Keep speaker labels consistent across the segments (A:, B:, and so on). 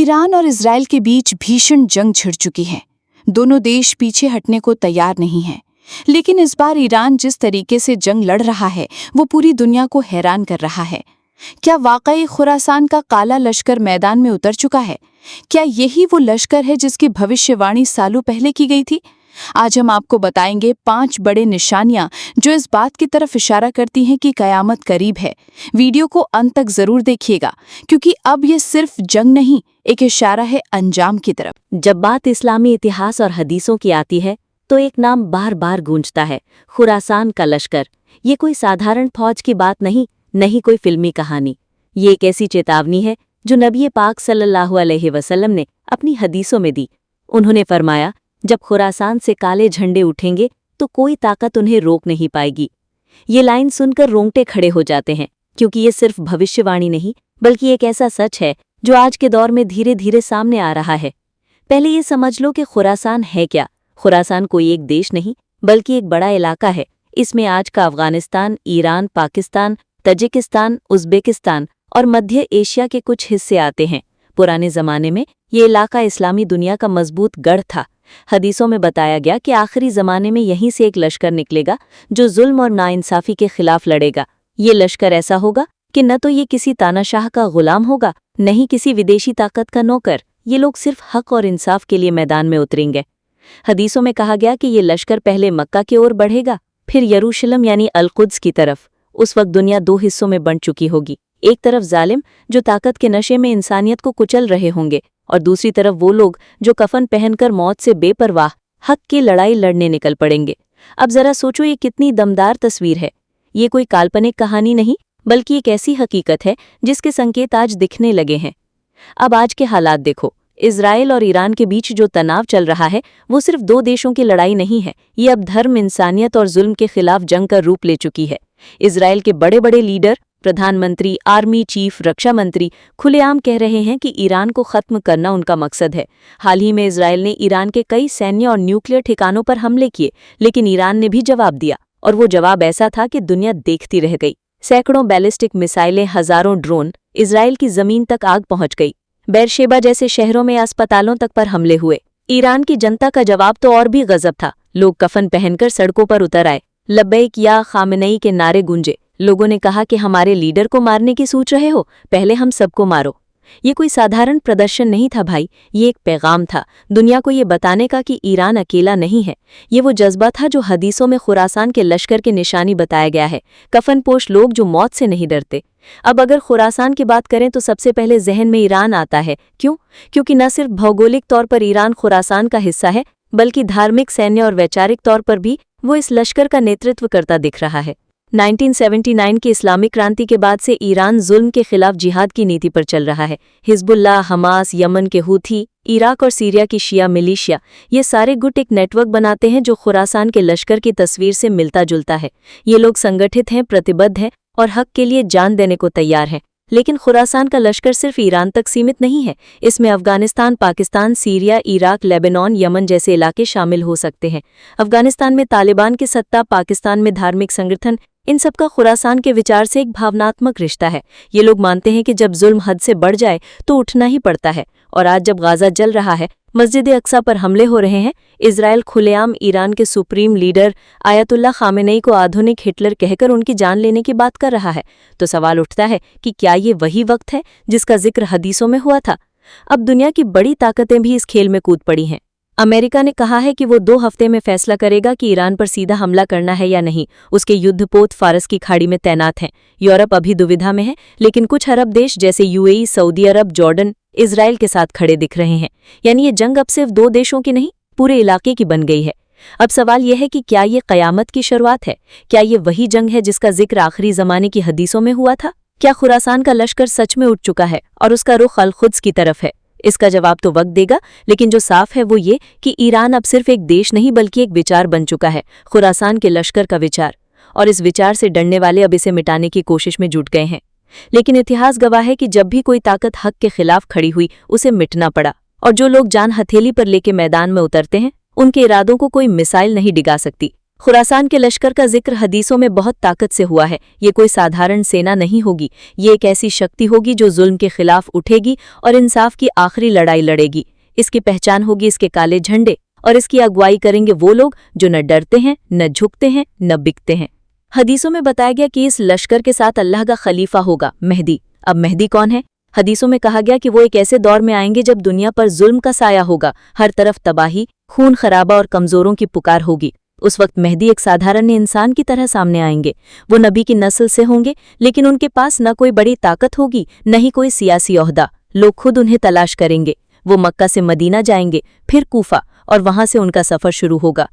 A: Iran और Israel के बीच भीषण जंग छिड़ चुकी है। दोनों देश पीछे हटने को तैयार नहीं हैं। लेकिन इस बार ईरान जिस तरीके से जंग लड़ रहा है वो पूरी दुनिया को हैरान कर रहा है। क्या वाकई खुरासान का काला लश्कर मैदान में उतर चुका है? क्या यही वो लश्कर है जिसकी भविष्यवाणी सालों पहले की गई थी? आज हम आपको बताएंगे 5 बड़े निशानियां जो इस बात की तरफ इशारा करती हैं कि कयामत करीब है। वीडियो को अंत तक जरूर देखिएगा, क्योंकि अब ये सिर्फ जंग नहीं, एक इशारा है अंजाम की तरफ।
B: जब बात इस्लामी इतिहास और हदीसों की आती है तो एक नाम बार बार गूंजता है, खुरासान का लश्कर। ये कोई साधारण फौज की बात नहीं कोई फिल्मी कहानी। ये एक ऐसी चेतावनी है जो नबी पाक सल्लल्लाहु अलैहि वसल्लम ने अपनी हदीसों में दी। उन्होंने फरमाया, जब खुरासान से काले झंडे उठेंगे तो कोई ताकत उन्हें रोक नहीं पाएगी। ये लाइन सुनकर रोंगटे खड़े हो जाते हैं, क्योंकि ये सिर्फ भविष्यवाणी नहीं बल्कि एक ऐसा सच है जो आज के दौर में धीरे धीरे सामने आ रहा है। पहले ये समझ लो कि खुरासान है क्या। खुरासान कोई एक देश नहीं बल्कि एक बड़ा इलाका है। इसमें आज का Afghanistan, Iran, Pakistan, Tajikistan, Uzbekistan और मध्य एशिया के कुछ हिस्से आते हैं। पुराने ज़माने में ये इलाका इस्लामी दुनिया का मजबूत गढ़ था। हदीसों में बताया गया कि आखिरी ज़माने में यहीं से एक लश्कर निकलेगा जो जुल्म और नाइंसाफ़ी के खिलाफ लड़ेगा। ये लश्कर ऐसा होगा कि न तो ये किसी तानाशाह का गुलाम होगा, न ही किसी विदेशी ताकत का नौकर। ये लोग सिर्फ हक और इंसाफ के लिए मैदान में उतरेंगे। हदीसों में कहा गया कि ये लश्कर पहले मक्का की ओर बढ़ेगा, फिर यरूशलेम यानी अल-कुद्स की तरफ। उस वक्त दुनिया 2 हिस्सों में बंट चुकी होगी। एक तरफ जालिम जो ताकत के नशे में इंसानियत को कुचल रहे होंगे, और दूसरी तरफ वो लोग जो कफन पहनकर मौत से बेपरवाह हक की लड़ाई लड़ने निकल पड़ेंगे। अब जरा सोचो, ये कितनी दमदार तस्वीर है। ये कोई काल्पनिक कहानी नहीं बल्कि एक ऐसी हकीकत है जिसके संकेत आज दिखने लगे हैं। अब आज के हालात देखो। इजराइल और ईरान के बीच जो तनाव चल रहा है वो सिर्फ 2 देशों की लड़ाई नहीं है। ये अब धर्म, इंसानियत और जुल्म के खिलाफ जंग का रूप ले चुकी है। इजराइल के बड़े बड़े लीडर, प्रधानमंत्री, आर्मी चीफ, रक्षा मंत्री खुलेआम कह रहे हैं कि ईरान को खत्म करना उनका मकसद है। हाल ही में इजराइल ने ईरान के कई सैन्य और न्यूक्लियर ठिकानों पर हमले किए, लेकिन ईरान ने भी जवाब दिया, और वो जवाब ऐसा था कि दुनिया देखती रह गई। सैकड़ों बैलिस्टिक मिसाइलें, हजारों ड्रोन, इजराइल की जमीन तक आग पहुंच गई। बेरशेबा जैसे शहरों में अस्पतालों तक पर हमले हुए। ईरान की जनता का जवाब तो और भी गजब था। लोग कफन पहनकर सड़कों पर उतर आए। लब्बैक या खामेनेई के नारे गूंजे। लोगों ने कहा कि हमारे लीडर को मारने की सोच रहे हो, पहले हम सबको मारो। ये कोई साधारण प्रदर्शन नहीं था भाई, ये एक पैगाम था दुनिया को ये बताने का कि ईरान अकेला नहीं है। ये वो जज्बा था जो हदीसों में खुरासान के लश्कर के निशानी बताया गया है, कफनपोश लोग जो मौत से नहीं डरते। अब अगर खुरासान की बात करें तो सबसे पहले जहन में ईरान आता है। क्यों? क्योंकि न सिर्फ भौगोलिक तौर पर ईरान खुरासान का हिस्सा है, बल्कि धार्मिक, सैन्य और वैचारिक तौर पर भी वो इस लश्कर का नेतृत्व करता दिख रहा है। 1979 की इस्लामिक क्रांति के बाद से ईरान जुल्म के खिलाफ जिहाद की नीति पर चल रहा है। हिजबुल्लाह, हमास, यमन के हूथी, इराक और सीरिया की शिया मिलिशिया, ये सारे गुट एक नेटवर्क बनाते हैं जो खुरासान के लश्कर की तस्वीर से मिलता जुलता है। ये लोग संगठित हैं, प्रतिबद्ध हैं और हक के लिए जान देने को तैयार हैं। लेकिन खुरासान का लश्कर सिर्फ ईरान तक सीमित नहीं है। इसमें Afghanistan, Pakistan, Syria, Iraq, Lebanon, Yemen जैसे इलाके शामिल हो सकते हैं। अफगानिस्तान में तालिबान की सत्ता, पाकिस्तान में धार्मिक संगठन, इन सबका खुरासान के विचार से एक भावनात्मक रिश्ता है। ये लोग मानते हैं कि जब जुल्म हद से बढ़ जाए तो उठना ही पड़ता है। और आज जब गाजा जल रहा है, मस्जिद अक्सा पर हमले हो रहे हैं, इजराइल खुलेआम ईरान के सुप्रीम लीडर आयतुल्लाह खामेनेई को आधुनिक हिटलर कहकर उनकी जान लेने की बात कर रहा है, तो सवाल उठता है कि क्या ये वही वक्त है जिसका जिक्र हदीसों में हुआ था? अब दुनिया की बड़ी ताकतें भी इस खेल में कूद पड़ी हैं। अमेरिका ने कहा है कि वो 2 हफ्ते में फैसला करेगा कि ईरान पर सीधा हमला करना है या नहीं। उसके युद्धपोत फारस की खाड़ी में तैनात हैं। यूरोप अभी दुविधा में है, लेकिन कुछ अरब देश जैसे यूएई, सऊदी अरब, जॉर्डन इजराइल के साथ खड़े दिख रहे हैं। यानी ये जंग अब सिर्फ 2 देशों की नहीं, पूरे इलाके की बन गई है। अब सवाल यह है कि क्या ये कयामत की शुरुआत है? क्या ये वही जंग है जिसका जिक्र आखिरी जमाने की हदीसों में हुआ था? क्या खुरासान का लश्कर सच में उठ चुका है और उसका रुख अल-कुद्स की तरफ है? इसका जवाब तो वक्त देगा, लेकिन जो साफ है वो ये कि ईरान अब सिर्फ एक देश नहीं बल्कि एक विचार बन चुका है, खुरासान के लश्कर का विचार। और इस विचार से डरने वाले अब इसे मिटाने की कोशिश में जुट गए हैं। लेकिन इतिहास गवाह है कि जब भी कोई ताकत हक के खिलाफ खड़ी हुई, उसे मिटना पड़ा। और जो लोग जान हथेली पर लेके मैदान में उतरते हैं, उनके इरादों को कोई मिसाइल नहीं डिगा सकती। खुरासान के लश्कर का जिक्र हदीसों में बहुत ताकत से हुआ है। ये कोई साधारण सेना नहीं होगी, ये एक ऐसी शक्ति होगी जो जुल्म के खिलाफ उठेगी और इंसाफ की आखिरी लड़ाई लड़ेगी। इसकी पहचान होगी इसके काले झंडे, और इसकी अगुवाई करेंगे वो लोग जो न डरते हैं, न झुकते हैं, न बिकते हैं। हदीसों में बताया गया कि इस लश्कर के साथ अल्लाह का खलीफा होगा, मेहदी। अब मेहदी कौन है? हदीसों में कहा गया कि वो एक ऐसे दौर में आएंगे जब दुनिया पर जुल्म का साया होगा, हर तरफ तबाही, खून खराबा और कमजोरों की पुकार होगी। उस वक्त मेहदी एक साधारण इंसान की तरह सामने आएंगे। वो नबी की नस्ल से होंगे, लेकिन उनके पास न कोई बड़ी ताकत होगी, न ही कोई सियासी ओहदा। लोग खुद उन्हें तलाश करेंगे। वो मक्का से मदीना जाएंगे, फिर कूफा, और वहां से उनका सफर शुरू होगा।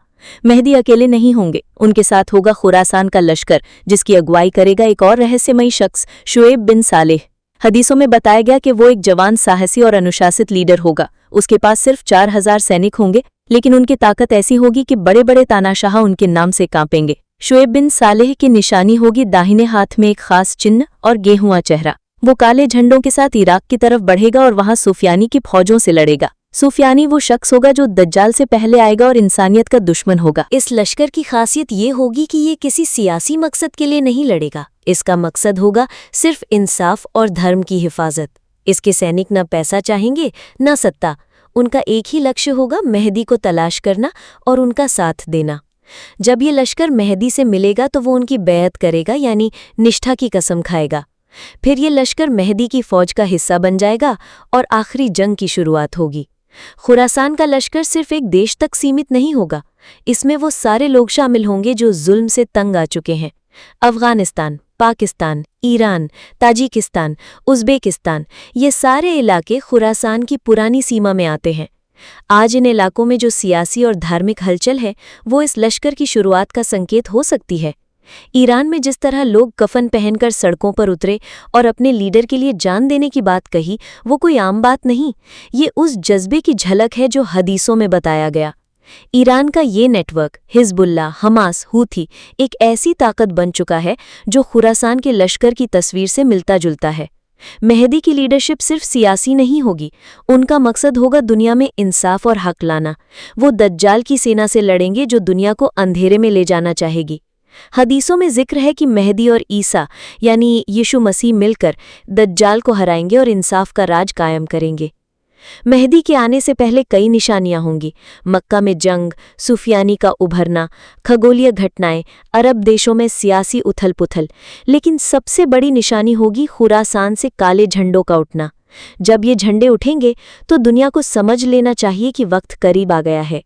B: मेहदी अकेले नहीं होंगे, उनके साथ होगा खुरासान का लश्कर, जिसकी अगुवाई करेगा एक और रहस्यमयी शख्स, शुएब बिन सालेह। हदीसों में बताया गया कि वो एक जवान, साहसी और अनुशासित लीडर होगा। उसके पास सिर्फ 4000 सैनिक होंगे, लेकिन उनकी ताकत ऐसी होगी कि बड़े बड़े तानाशाह उनके नाम से कांपेंगे। शुएब बिन सालेह की निशानी होगी दाहिने हाथ में एक खास चिन्ह और गेहुआ चेहरा। वो काले झंडों के साथ इराक की तरफ बढ़ेगा और वहां सुफियानी की फौजों से लड़ेगा। सुफियानी वो शख्स होगा जो दज्जाल से पहले आएगा और इंसानियत का दुश्मन होगा।
C: इस लश्कर की खासियत ये होगी कि ये किसी सियासी मकसद के लिए नहीं लड़ेगा। इसका मकसद होगा सिर्फ इंसाफ और धर्म की हिफाजत। इसके सैनिक न पैसा चाहेंगे न सत्ता, उनका एक ही लक्ष्य होगा, मेहदी को तलाश करना और उनका साथ देना। जब ये लश्कर मेहदी से मिलेगा तो वो उनकी बैत करेगा, यानी निष्ठा की कसम खाएगा। फिर ये लश्कर मेहदी की फौज का हिस्सा बन जाएगा और आखिरी जंग की शुरुआत होगी। खुरासान का लश्कर सिर्फ एक देश तक सीमित नहीं होगा, इसमें वो सारे लोग शामिल होंगे जो जुल्म से तंग आ चुके हैं। Afghanistan, Pakistan, Iran, Tajikistan, Uzbekistan, ये सारे इलाके खुरासान की पुरानी सीमा में आते हैं। आज इन इलाकों में जो सियासी और धार्मिक हलचल है, वो इस लश्कर की शुरुआत का संकेत हो सकती है। ईरान में जिस तरह लोग कफन पहनकर सड़कों पर उतरे और अपने लीडर के लिए जान देने की बात कही, वो कोई आम बात नहीं, ये उस जज्बे की झलक है जो हदीसों में बताया गया। ईरान का ये नेटवर्क, हिजबुल्लाह, हमास, हूथी, एक ऐसी ताकत बन चुका है जो खुरासान के लश्कर की तस्वीर से मिलता जुलता है। मेहदी की लीडरशिप सिर्फ सियासी नहीं होगी, उनका मकसद होगा दुनिया में इंसाफ और हक लाना। वो दज्जाल की सेना से लड़ेंगे जो दुनिया को अंधेरे में ले जाना चाहेगी। हदीसों में जिक्र है कि मेहदी और ईसा यानी यीशु मसीह मिलकर दज्जाल को हराएंगे और इंसाफ का राज कायम करेंगे। मेहदी के आने से पहले कई निशानियां होंगी। मक्का में जंग, सुफियानी का उभरना, खगोलीय घटनाएं, अरब देशों में सियासी उथल पुथल, लेकिन सबसे बड़ी निशानी होगी खुरासान से काले झंडों का उठना। जब ये झंडे उठेंगे तो दुनिया को समझ लेना चाहिए कि वक्त करीब आ गया है।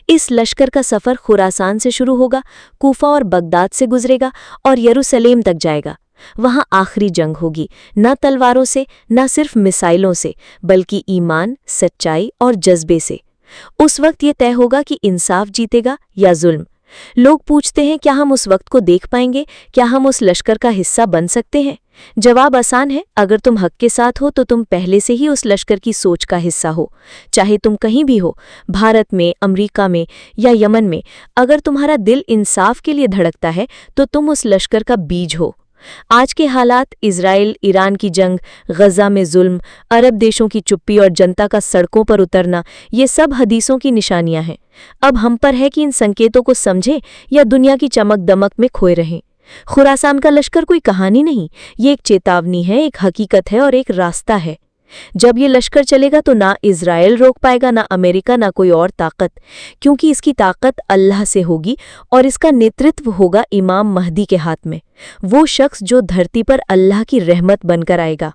C: इस लश्कर का सफ़र खुरासान से शुरू होगा, कूफा और बगदाद से गुजरेगा और यरूशलेम तक जाएगा। वहां आखिरी जंग होगी, न तलवारों से, न सिर्फ मिसाइलों से, बल्कि ईमान, सच्चाई और जज्बे से। उस वक्त ये तय होगा कि इंसाफ जीतेगा या जुल्म। लोग पूछते हैं, क्या हम उस वक्त को देख पाएंगे? क्या हम उस लश्कर का हिस्सा बन सकते हैं? जवाब आसान है, अगर तुम हक के साथ हो तो तुम पहले से ही उस लश्कर की सोच का हिस्सा हो। चाहे तुम कहीं भी हो, भारत में, अमेरिका में या यमन में, अगर तुम्हारा दिल इंसाफ के लिए धड़कता है तो तुम उस लश्कर का बीज हो। आज के हालात, इजराइल ईरान की जंग, गजा में जुल्म, अरब देशों की चुप्पी और जनता का सड़कों पर उतरना, ये सब हदीसों की निशानियां हैं। अब हम पर है कि इन संकेतों को समझें या दुनिया की चमक दमक में खोए रहें। खुरासान का लश्कर कोई कहानी नहीं, ये एक चेतावनी है, एक हकीकत है और एक रास्ता है। जब ये लश्कर चलेगा तो ना इजराइल रोक पाएगा, ना अमेरिका, ना कोई और ताकत, क्योंकि इसकी ताकत अल्लाह से होगी और इसका नेतृत्व होगा इमाम महदी के हाथ में, वो शख्स जो धरती पर अल्लाह की रहमत बनकर आएगा।